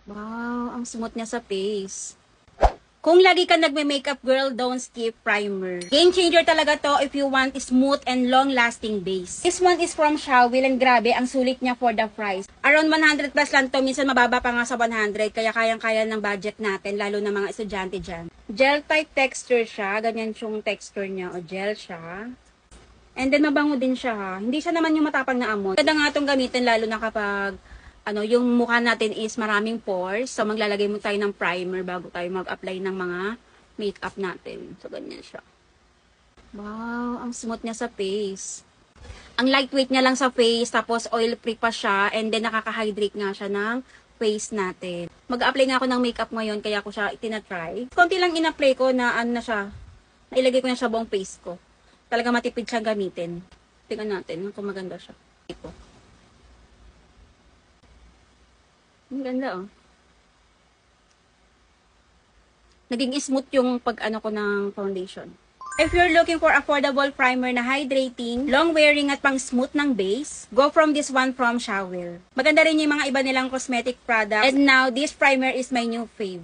Wow, ang smooth niya sa face. Kung lagi ka nagme-makeup girl, don't skip primer. Game changer talaga to if you want smooth and long-lasting base. This one is from Shawil and grabe, ang sulit niya for the price. Around 100 plus lang to, minsan mababa pa nga sa 100, kaya kayang-kaya ng budget natin, lalo na mga estudyante dyan. Gel type texture siya, ganyan yung texture niya, o gel siya. And then mabango din siya ha. Hindi siya naman yung matapang na amoy. Ganda nga itong gamitin lalo na kapag yung mukha natin is maraming pores. So, maglalagay mo tayo ng primer bago tayo mag-apply ng mga makeup natin. So, ganyan siya. Wow, ang smooth niya sa face. Ang lightweight niya lang sa face, tapos oil-free pa siya, and then nakaka-hydrate nga siya ng face natin. Mag-apply nga ako ng makeup ngayon, kaya ako siya itinatry. Konti lang in-apply ko na na siya. Nailagay ko na siya buong face ko. Talaga matipid siya gamitin. Tingnan natin kung maganda siya. Ito. Ang ganda oh. Naging smooth yung pag-ano ko ng foundation. If you're looking for affordable primer na hydrating, long wearing at pang smooth ng base, go from this one from Shawil. Maganda rin yung mga iba nilang cosmetic products. And now, this primer is my new fave.